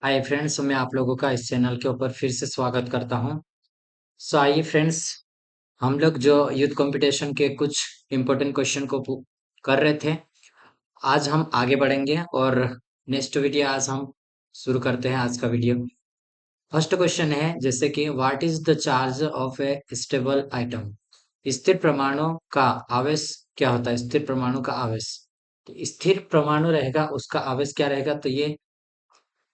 Hi friends, मैं आप लोगों का इस चैनल के ऊपर फिर से स्वागत करता हूं। आइए फ्रेंड्स, हम लोग जो यूथ कंपटीशन के कुछ इम्पोर्टेंट क्वेश्चन को कर रहे थे, आज हम आगे बढ़ेंगे और नेक्स्ट वीडियो आज हम शुरू करते हैं आज का वीडियो। फर्स्ट क्वेश्चन है जैसे कि what is the charge of A stable item. स्थिर परमाणु का आवेश क्या होता है? स्थिर परमाणु का आवेश, तो स्थिर परमाणु रहेगा उसका आवेश क्या रहेगा? तो ये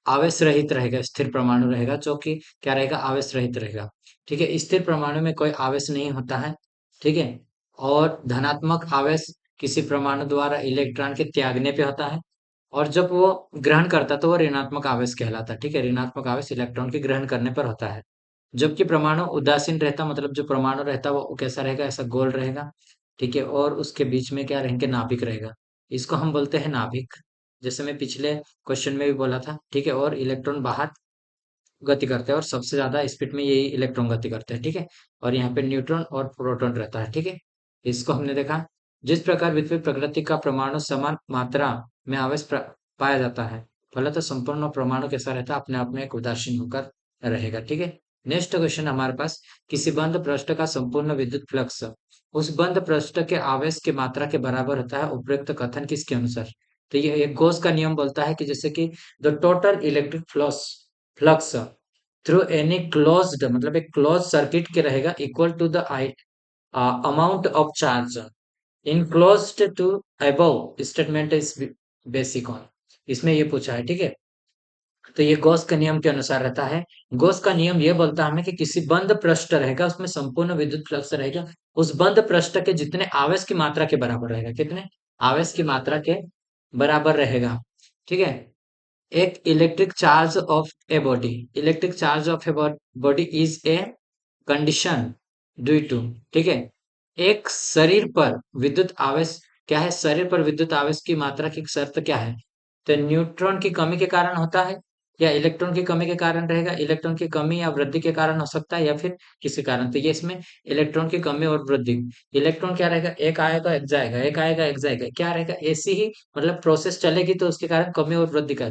आवेश रहित रहेगा। स्थिर परमाणु रहेगा जो कि क्या रहेगा? आवेश रहित रहेगा। ठीक है, स्थिर परमाणु में कोई आवेश नहीं होता है। ठीक है, और धनात्मक आवेश किसी परमाणु द्वारा इलेक्ट्रॉन के त्यागने पे होता है, और जब वो ग्रहण करता है तो वो ऋणात्मक आवेश कहलाता है। ठीक है, ऋणात्मक आवेश इलेक्ट्रॉन के ग्रहण करने पर होता है। जबकि परमाणु उदासीन रहता, मतलब जो परमाणु रहता है वो कैसा रहेगा? ऐसा गोल रहेगा। ठीक है, और उसके बीच में क्या रहेंगे? नाभिक रहेगा। इसको हम बोलते हैं नाभिक, जैसे मैं पिछले क्वेश्चन में भी बोला था। ठीक है, और इलेक्ट्रॉन बाहर गति करते हैं और सबसे ज्यादा स्पीड में यही इलेक्ट्रॉन गति करते हैं। ठीक है, और यहाँ पे न्यूट्रॉन और प्रोटॉन रहता है। ठीक है, इसको हमने देखा। जिस प्रकार विद्युत प्रकृति का परमाणु समान मात्रा में आवेश पाया जाता है, फलतः संपूर्ण परमाणु कैसा रहता है? अपने आप में एक उदासीन होकर रहेगा। ठीक है, नेक्स्ट क्वेश्चन हमारे पास, किसी बंद पृष्ठ का संपूर्ण विद्युत फ्लक्स उस बंद पृष्ठ के आवेश की मात्रा के बराबर होता है, उपयुक्त कथन किसके अनुसार? तो ये एक गॉस का नियम बोलता है कि जैसे कि the total electric flux through any closed, मतलब एक क्लोज सर्किट के रहेगा, equal to the amount of charge enclosed to above statement is basic on. इसमें ये पूछा है। ठीक है, तो ये गॉस के नियम के अनुसार रहता है। गॉस का नियम ये बोलता है हमें कि किसी बंद पृष्ठ रहेगा उसमें संपूर्ण विद्युत फ्लक्स रहेगा, उस बंद पृष्ठ के जितने आवेश की मात्रा के बराबर रहेगा। कितने आवेश की मात्रा के बराबर रहेगा? ठीक है, एक electric charge of a body, electric charge of a body is a condition due to. ठीक है, एक शरीर पर विद्युत आवेश क्या है? शरीर पर विद्युत आवेश की मात्रा की शर्त क्या है? तो न्यूट्रॉन की कमी के कारण होता है, या इलेक्ट्रॉन की कमी के कारण रहेगा? इलेक्ट्रॉन की कमी या वृद्धि के कारण हो सकता है, या फिर किसी कारण। तो ये इसमें इलेक्ट्रॉन की कमी और वृद्धि। इलेक्ट्रॉन क्या रहेगा? एक आएगा एक जाएगा, एक आएगा एक जाएगा, क्या रहेगा? ऐसी ही मतलब प्रोसेस चलेगी, तो उसके कारण कमी और वृद्धि का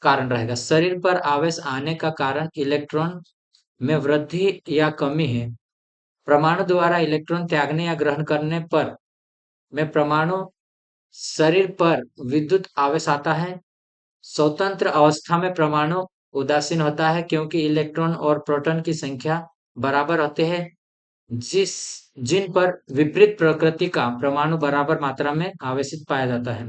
कारण रहेगा। शरीर पर आवेश आने का कारण इलेक्ट्रॉन में वृद्धि या कमी है। परमाणु द्वारा इलेक्ट्रॉन त्यागने या ग्रहण करने पर में परमाणु शरीर पर विद्युत आवेश आता है। स्वतंत्र अवस्था में परमाणु उदासीन होता है क्योंकि इलेक्ट्रॉन और प्रोटॉन की संख्या बराबर होते हैं। जिस जिन पर विपरीत प्रकृति का परमाणु बराबर मात्रा में आवेशित पाया जाता है,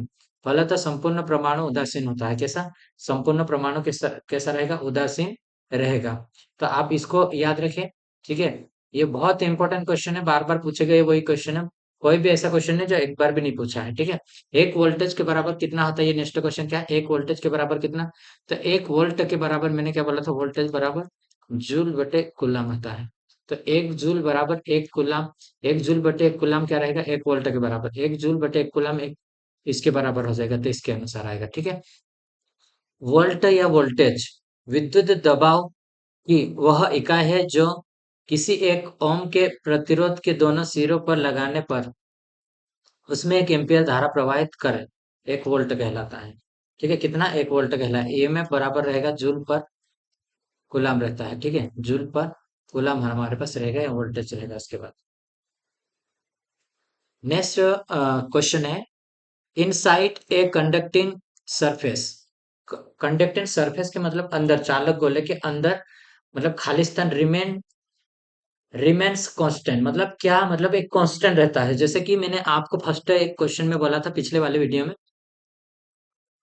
फलतः संपूर्ण परमाणु उदासीन होता है। कैसा? संपूर्ण परमाणु कैसा रहेगा? उदासीन रहेगा। तो आप इसको याद रखें। ठीक है, ये बहुत इंपॉर्टेंट क्वेश्चन है, बार बार पूछे गए वही क्वेश्चन है। कोई भी ऐसा क्वेश्चन है जो एक बार भी नहीं पूछा है। ठीक है, एक वोल्टेज के बराबर कितना होता है? ये नेक्स्ट क्वेश्चन क्या है? एक वोल्टेज के बराबर कितना? तो एक वोल्ट के बराबर मैंने क्या बोला था? वोल्टेज बराबर जूल बटे कूलम होता है। तो एक जूल बराबर एक कूलम, एक जूल बटे एक कूलम क्या रहेगा? एक वोल्ट के बराबर। एक जूल बटे एक कूलम एक इसके बराबर हो जाएगा, तो इसके अनुसार आएगा। ठीक है, वोल्ट या वोल्टेज विद्युत दबाव की वह इकाई है जो किसी एक ओम के प्रतिरोध के दोनों सिरों पर लगाने पर उसमें एक एम्पियर धारा प्रवाहित करे, एक वोल्ट कहलाता है। ठीक है, कितना? एक वोल्ट कहलाता है। ईएमएफ बराबर रहेगा जूल पर कूलम रहता है। ठीक है, जूल पर कूलम हमारे पास रहेगा या वोल्टेज रहेगा। उसके बाद नेक्स्ट क्वेश्चन है, inside a conducting surface. Conducting surface के मतलब अंदर, चालक गोले के अंदर, मतलब खालिस्तान रिमेन्स कांस्टेंट, मतलब क्या? मतलब एक कांस्टेंट रहता है। जैसे कि मैंने आपको फर्स्ट एक क्वेश्चन में बोला था पिछले वाले वीडियो में,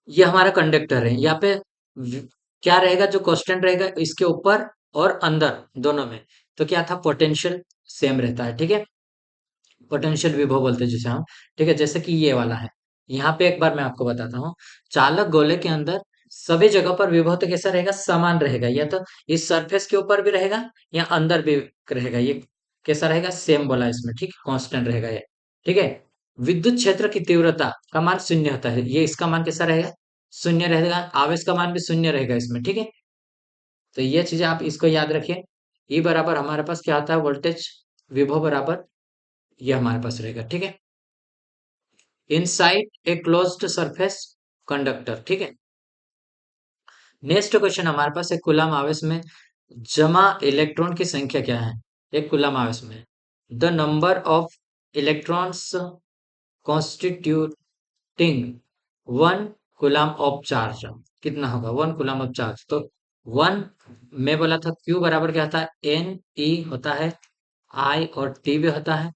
ये हमारा कंडक्टर है। यहाँ पे क्या रहेगा? जो कांस्टेंट रहेगा इसके ऊपर और अंदर दोनों में, तो क्या था? पोटेंशियल सेम रहता है। ठीक है, पोटेंशियल विभव बोलते हैं जिसे हम। ठीक है, जैसे कि ये वाला है। यहाँ पे एक बार मैं आपको बताता हूँ, चालक गोले के अंदर सभी जगह पर विभव तो कैसा रहेगा? समान रहेगा, या तो इस सरफेस के ऊपर भी रहेगा या अंदर भी रहेगा। ये कैसा रहेगा? सेम बोला इसमें। ठीक है, कांस्टेंट रहेगा ये। ठीक है, विद्युत क्षेत्र की तीव्रता का मान शून्य होता है, ये इसका मान कैसा रहेगा? शून्य रहेगा। आवेश का मान भी शून्य रहेगा इसमें। ठीक है, तो ये चीजें आप इसको याद रखिए। ई बराबर हमारे पास क्या आता है? वोल्टेज विभव बराबर ये हमारे पास रहेगा। ठीक है, inside a closed surface conductor. ठीक है, नेक्स्ट क्वेश्चन हमारे पास एक कूलम आवेश में जमा इलेक्ट्रॉन की संख्या क्या है? एक कूलम आवेश में the number of electrons constituting one coulomb of charge कितना होगा? One coulomb of charge. तो वन मैं बोला था क्यू बराबर क्या होता है? एन ई होता है, आई और टी भी होता है,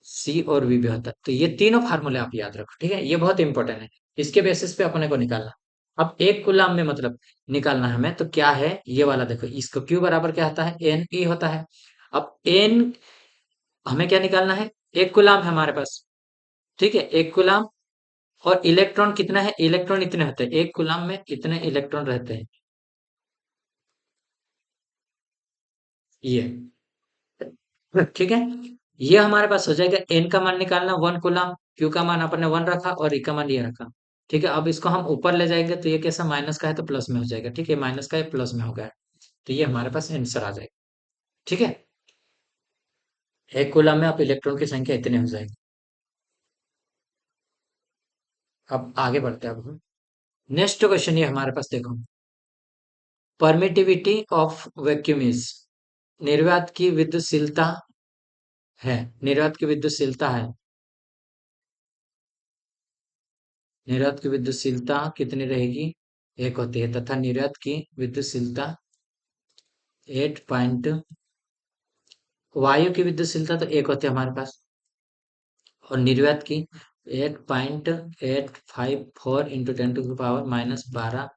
सी और वी भी होता है। तो ये तीनों फार्मूले आप याद रखो, ठीक है? ये बहुत इंपॉर्टेंट है। इसके बेसिस पे अपने को निकालना। अब एक कूलम में मतलब निकालना है हमें, तो क्या है ये वाला? देखो इसको क्यू बराबर क्या होता है? एन ई होता है। अब एन हमें क्या निकालना है? एक कूलम है हमारे पास, ठीक है? एक कूलम। और इलेक्ट्रॉन कितना है? इलेक्ट्रॉन इतने होते हैं, एक कूलम में इतने इलेक्ट्रॉन रहते हैं। ये ठीक है। ये हमारे पास हो जाएगा। एन का मान निकालना वन कूलम, क्यू का मान अपन ने वन रखा और ई का मान ये रखा। ठीक है, अब इसको हम ऊपर ले जाएंगे तो ये कैसा? माइनस का है तो प्लस में हो जाएगा। ठीक है, माइनस का है प्लस में हो गया। तो ये हमारे पास आंसर आ जाएगा। ठीक है, एक कूलम में आप इलेक्ट्रॉन की संख्या इतने हो जाएगी। अब आगे बढ़ते हैं। अब हम नेक्स्ट क्वेश्चन ये हमारे पास देखो, परमिटिविटी ऑफ वैक्यूम इज, निर्वात की विद्युतशीलता है, निर्वात की विद्युतशीलता है, निर्वात की विद्युतशीलता कितनी रहेगी? एक होती है, तथा निर्वात की विद्युतशीलता 8 पॉइंट, वायु की विद्युतशीलता तो एक होती है हमारे पास, और निर्वात की 8.854 इंटू 10⁻⁻12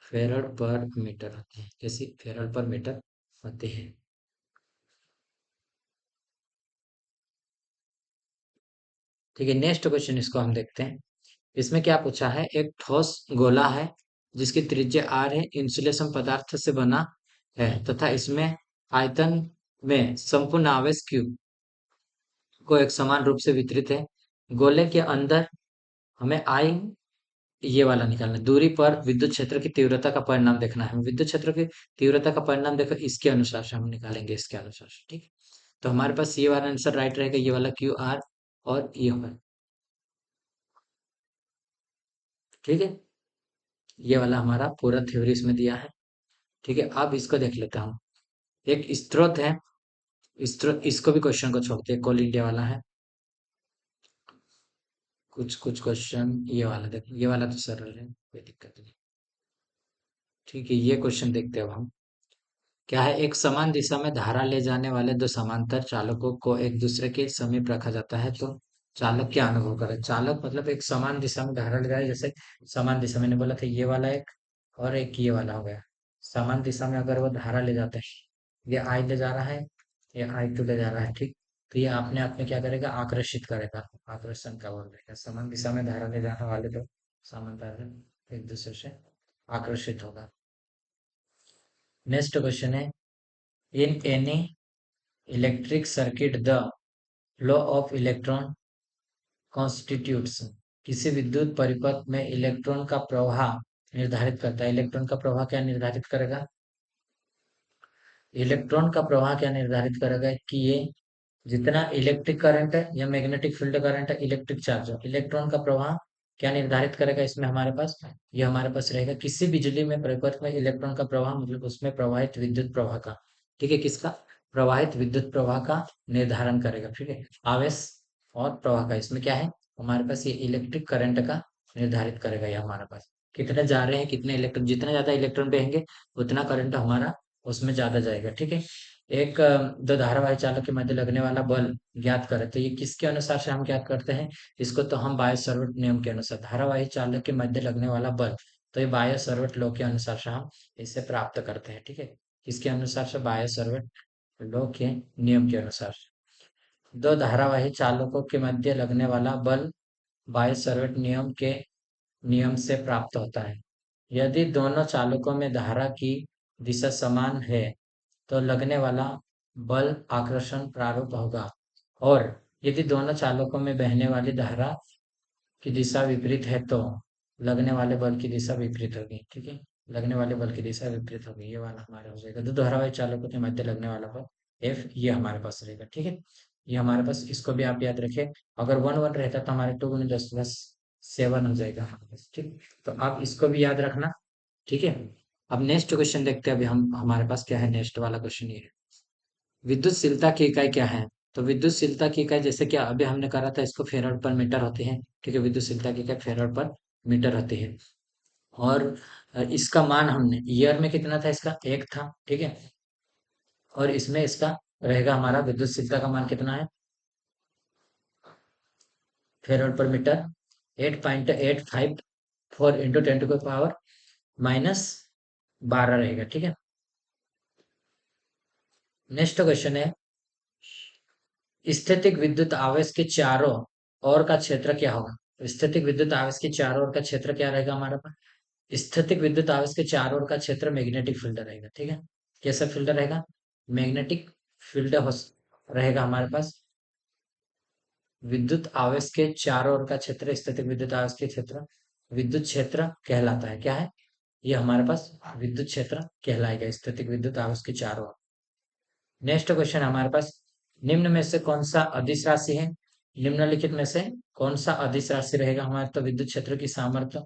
फेरड पर मीटर होती है। कैसी? फेरड पर मीटर होती है। ठीक है, नेक्स्ट क्वेश्चन इसको हम देखते हैं। इसमें क्या पूछा है? एक ठोस गोला है जिसकी त्रिज्या आर है, इंसुलेशन पदार्थ से बना है तथा इसमें आयतन में संपूर्ण आवेश क्यू को एक समान रूप से वितरित है। गोले के अंदर हमें आई ये वाला निकालना है। दूरी पर विद्युत क्षेत्र की तीव्रता का परिणाम देखना है। विद्युत क्षेत्र की तीव्रता का परिणाम देखो, इसके अनुसार से हम निकालेंगे, इसके अनुसार से। ठीक है, तो हमारे पास ये वाला आंसर राइट रहेगा, ये वाला क्यू आर और ये होगा। ठीक है, ये वाला हमारा पूरा थ्योरी इसमें दिया है। ठीक है, अब इसको देख लेता हूँ। एक स्रोत है, स्रोत, इसको भी क्वेश्चन को छोड़ते हैं, कोल इंडिया वाला है। कुछ कुछ क्वेश्चन ये वाला देखो, ये वाला तो सरल है, कोई दिक्कत नहीं। ठीक है, ये क्वेश्चन देखते हैं अब हम। क्या है? एक समान दिशा में धारा ले जाने वाले दो समांतर चालकों को एक दूसरे के समीप रखा जाता है तो चालक क्या अनुभव करे? चालक मतलब एक समान दिशा में धारा ले जाए, जैसे समान दिशा मैंने बोला था, ये वाला एक और एक ये वाला हो गया। समान दिशा में अगर वो धारा ले जाते हैं, ये आई ले जा रहा है, ये आई टू ले जा रहा है, ठीक? तो ये अपने आप में क्या करेगा? आकर्षित करेगा। आकर्षण का बोल रहेगा। समान दिशा में धारा ले जाने वाले दो समांतर एक दूसरे से आकर्षित होगा। नेक्स्ट क्वेश्चन है, in any electric circuit the law of electron constitutes, किसी विद्युत परिपथ में इलेक्ट्रॉन का प्रवाह निर्धारित करता है। इलेक्ट्रॉन का प्रवाह क्या निर्धारित करेगा? इलेक्ट्रॉन का प्रवाह क्या निर्धारित करेगा कि ये जितना इलेक्ट्रिक करंट है या मैग्नेटिक फील्ड करंट है, इलेक्ट्रिक चार्ज है, इलेक्ट्रॉन का प्रवाह क्या निर्धारित करेगा? इसमें हमारे पास ये हमारे पास रहेगा, किसी बिजली में परिपथ में इलेक्ट्रॉन का प्रवाह मतलब उसमें प्रवाहित विद्युत प्रवाह का। ठीक है, किसका? प्रवाहित विद्युत प्रवाह का निर्धारण करेगा। ठीक है, आवेश और प्रवाह का इसमें क्या है हमारे पास? ये इलेक्ट्रिक करंट का निर्धारित करेगा। ये हमारे पास कितने जा रहे हैं, कितने इलेक्ट्रॉन, जितने ज्यादा इलेक्ट्रॉन बहेंगे उतना करंट हमारा उसमें ज्यादा जाएगा। ठीक है, एक दो धारावाही चालक के मध्य लगने वाला बल ज्ञात करें, तो ये किसके अनुसार से हम ज्ञात करते हैं? इसको तो हम बायो सावर्ट नियम के अनुसार, धारावाही चालक के मध्य लगने वाला बल, तो ये बायो सावर्ट लॉ के अनुसार से हम इसे प्राप्त करते हैं। ठीक है, किसके अनुसार से? बायो सावर्ट लॉ के नियम के अनुसार। दो धारावाही चालकों के मध्य लगने वाला बल बायो सावर्ट नियम के नियम से प्राप्त होता है। यदि दोनों चालकों में धारा की दिशा समान है तो लगने वाला बल आकर्षण प्रारूप होगा, और यदि दोनों चालकों में बहने वाली धारा की दिशा विपरीत है तो लगने वाले बल की दिशा विपरीत होगी। ठीक है, लगने वाले बल की दिशा विपरीत होगी, ये वाला हमारा हो जाएगा। दो धारावाही चालकों के मध्य लगने वाला बल एफ, ये हमारे पास रहेगा। ठीक है, ये हमारे पास, इसको भी आप याद रखें। अगर वन वन रहता तो हमारे 2 × 10⁻7 हो जाएगा हमारे पास। ठीक, तो आप इसको भी याद रखना। ठीक है। अब नेक्स्ट क्वेश्चन देखते हैं। अभी हम हमारे पास क्या है, नेक्स्ट वाला क्वेश्चन ये है, विद्युतशीलता की इकाई क्या है। तो विद्युतशीलता की इकाई, जैसे कि अभी हमने करा था, इसको फेराड पर मीटर होती है। ठीक है, विद्युतशीलता की इकाई फेराड पर मीटर होती है। और इसका मान हमने ईयर में कितना था, इसका 1 था। ठीक है, और इसमें इसका रहेगा हमारा विद्युतशीलता का मान कितना है, farad per metre 8.854 into 10 to the power -12 रहेगा। ठीक है। नेक्स्ट क्वेश्चन है, स्थैतिक विद्युत आवेश के चारों ओर का क्षेत्र क्या होगा। स्थैतिक विद्युत आवेश के चारों ओर का क्षेत्र क्या रहेगा हमारे पास। स्थैतिक विद्युत आवेश के चारों ओर का क्षेत्र मैग्नेटिक फील्ड रहेगा। ठीक है, कैसा फील्ड रहेगा, मैग्नेटिक फील्ड रहेगा हमारे पास। विद्युत आवेश के चारों ओर का क्षेत्र, स्थैतिक विद्युत आवेश के क्षेत्र विद्युत क्षेत्र कहलाता है। क्या है ये हमारे पास, विद्युत क्षेत्र कहलाएगा स्थैतिक विद्युत आवेश के चारों ओर। नेक्स्ट क्वेश्चन हमारे पास, निम्न में से कौन सा अदिश राशि है। निम्नलिखित में से कौन सा अदिश राशि रहेगा हमारे, तो विद्युत क्षेत्र की सामर्थ्य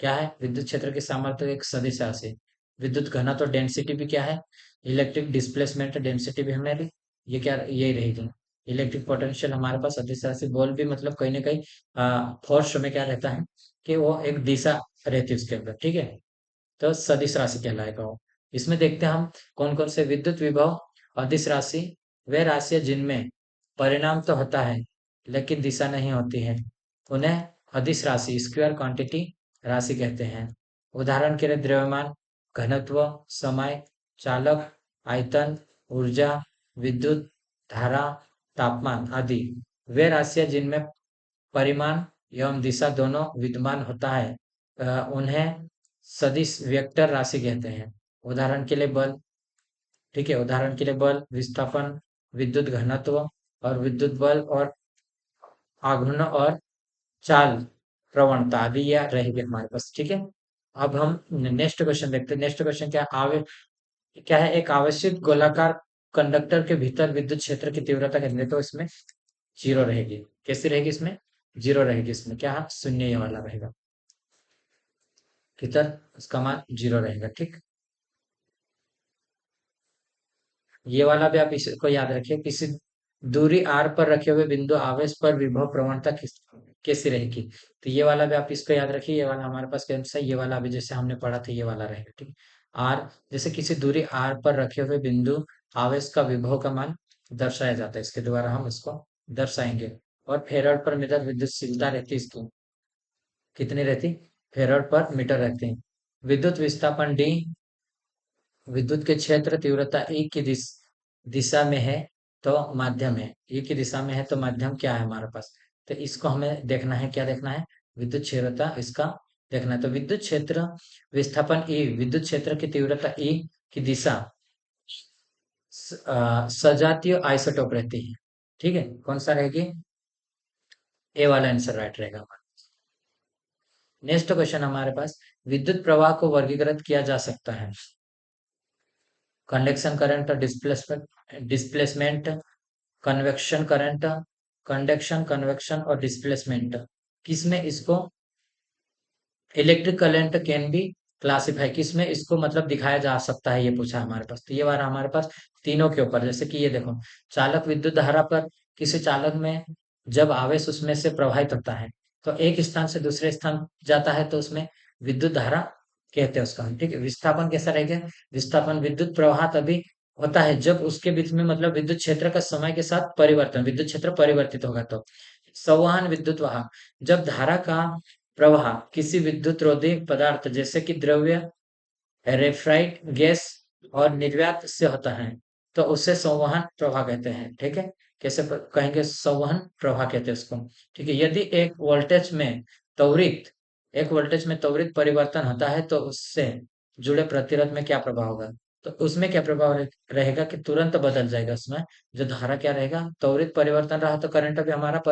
क्या है, विद्युत क्षेत्र की सामर्थ्य एक सदिश राशि है। विद्युत घनत्व डेंसिटी भी क्या है, इलेक्ट्रिक डिस्प्लेसमेंट डेंसिटी भी हमारी ये क्या यही रहेगी। इलेक्ट्रिक पोटेंशियल हमारे पास सदिश राशि, बॉल भी मतलब कहीं ना कहीं फोर्स में क्या रहता है कि वो एक दिशा रहती है उसके अंदर। ठीक है, तो सदिश राशि कहलाएगा वो। इसमें देखते हैं हम कौन कौन से विद्युत विभव अदिश राशि, वे राशियां जिनमें परिणाम तो होता है लेकिन दिशा नहीं होती है, उन्हें अदिश राशि स्क्वायर क्वांटिटी राशि कहते हैं। उदाहरण के लिए द्रव्यमान, घनत्व, समय, चालक, आयतन, ऊर्जा, विद्युत धारा, तापमान आदि वे राशियां जिनमें परिमाण एवं दिशा दोनों विद्यमान होता है, उन्हें सदिश वेक्टर राशि कहते हैं। उदाहरण के लिए बल। ठीक है, उदाहरण के लिए बल, विस्थापन, विद्युत घनत्व और विद्युत बल और आघूर्ण और चाल प्रवणता आदि यह रहेगी हमारे पास। ठीक है, अब हम नेक्स्ट क्वेश्चन देखते हैं। नेक्स्ट क्वेश्चन क्या है, एक आवश्यक गोलाकार कंडक्टर के भीतर विद्युत क्षेत्र की तीव्रता कितनी है, तो इसमें जीरो रहेगी। कैसी रहेगी, इसमें जीरो रहेगी। इसमें क्या है, शून्य ये वाला रहेगा, भीतर उसका मान जीरो रहेगा। ठीक, ये वाला भी आप इसको याद रखिए, किसी दूरी r पर रखे हुए बिंदु आवेश पर विभव प्रवणता कैसी रहेगी। तो ये वाला भी आप इसको याद रखिए। ये वाला हमारे पास कौन सा, ये वाला अभी जैसे हमने पढ़ा था ये वाला रहेगा। ठीक, r जैसे किसी दूरी r पर रखे हुए बिंदु आवेश का विभव का मान दर्शाया जाता है, इसके द्वारा हम इसको दर्शाएंगे। और फेराड पर मीटर विद्युतशीलता रहती है इसकी कितनी रहती, फेराड पर मीटर रहती है। विद्युत विस्थापन d, विद्युत के क्षेत्र तीव्रता E की दिशा में है तो माध्यम है, E की दिशा में है तो माध्यम क्या है हमारे पास। तो इसको हमें देखना है, क्या देखना है, विद्युत क्षेत्रता इसका देखना है। तो विद्युत क्षेत्र विस्थापन E, विद्युत क्षेत्र की तीव्रता E की दिशा सजातीय आइसोटोप रहती है। ठीक है, कौन सा रहेगी, ए वाला आंसर राइट रहेगा हमारा। नेक्स्ट क्वेश्चन हमारे पास, विद्युत प्रवाह को वर्गीकृत किया जा सकता है conduction current, displacement, convection current, conduction, convection और डिस्प्लेसमेंट। किसमें इसको electric current can be classify, किसमें इसको मतलब दिखाया जा सकता है, ये पूछा हमारे पास। तो ये वाला हमारे पास तीनों के ऊपर, जैसे कि ये देखो, चालक विद्युत धारा पर, किसी चालक में जब आवेश उसमें से प्रवाहित होता है तो एक स्थान से दूसरे स्थान जाता है तो उसमें विद्युत धारा कहते हैं उसका। ठीक है, विस्थापन कैसा रहेगा, विस्थापन विद्युत प्रवाह तभी होता है जब उसके बीच में मतलब विद्युत क्षेत्र का समय के साथ परिवर्तन, विद्युत क्षेत्र परिवर्तित होगा तो। संवहन विद्युत वाहक, जब धारा का प्रवाह किसी विद्युत रोधी पदार्थ जैसे कि द्रव्य, रेफ्राइड गैस और निर्वात से होता है तो उसे संवहन प्रवाह कहते हैं। ठीक है, कैसे कहेंगे, संवहन प्रवाह कहते हैं उसको। ठीक है, यदि एक वोल्टेज में त्वरित परिवर्तन होता है तो उससे जुड़े प्रतिरोध में क्या प्रभाव होगा। तो उसमें क्या प्रभाव रहेगा कि तुरंत बदल जाएगा उसमें जो धारा क्या रहेगा, त्वरित परिवर्तन रहा तो करंट भी हमारा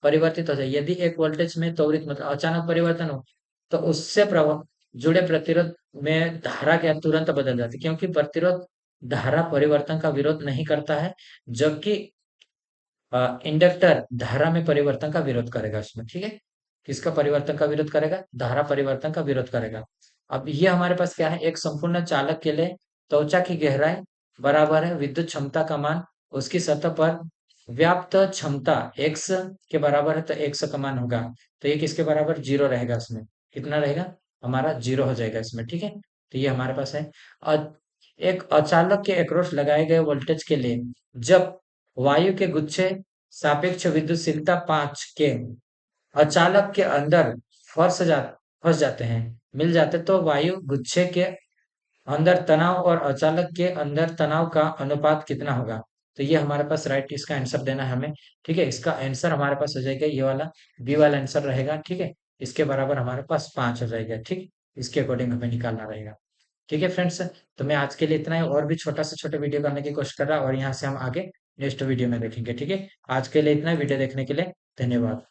परिवर्तित हो जाए। यदि एक वोल्टेज में त्वरित मतलब अचानक परिवर्तन हो तो उससे प्रभाव जुड़े प्रतिरोध में धारा क्या तुरंत बदल जाती है, क्योंकि प्रतिरोध धारा परिवर्तन का विरोध नहीं करता है, जबकि इंडक्टर धारा में परिवर्तन का विरोध करेगा उसमें। ठीक है, किसका परिवर्तन का विरोध करेगा, धारा परिवर्तन का विरोध करेगा। अब ये हमारे पास क्या है, एक संपूर्ण चालक के लिए त्वचा की गहराई बराबर है विद्युत क्षमता का मान उसकी सतह पर व्याप्त क्षमता x के बराबर है, तो x का मान होगा, तो ये किसके बराबर, जीरो रहेगा, इसमें कितना रहेगा, हमारा जीरो हो जाएगा इसमें, ठीक है। तो ये हमारे पास है। और एक अचालक के अक्रॉस लगाए गए वोल्टेज के लिए जब वायु के गुच्छे सापेक्ष विद्युतशीलता 5 के अचालक के अंदर फंस जा फंस जाते हैं, मिल जाते, तो वायु गुच्छे के अंदर तनाव और अचालक के अंदर तनाव का अनुपात कितना होगा। तो ये हमारे पास राइट, इसका आंसर देना है हमें, ठीक है। इसका आंसर हमारे पास हो जाएगा ये वाला, बी वाला आंसर रहेगा, ठीक है। इसके बराबर हमारे पास 5 हो जाएगा, ठीक। इसके अकॉर्डिंग हमें निकालना रहेगा, ठीक है फ्रेंड्स। तो मैं आज के लिए इतना ही, और भी छोटा से छोटा वीडियो करने की कोशिश कर रहा हूँ, और यहाँ से हम आगे नेक्स्ट वीडियो में देखेंगे, ठीक है। आज के लिए इतना ही, वीडियो देखने के लिए धन्यवाद।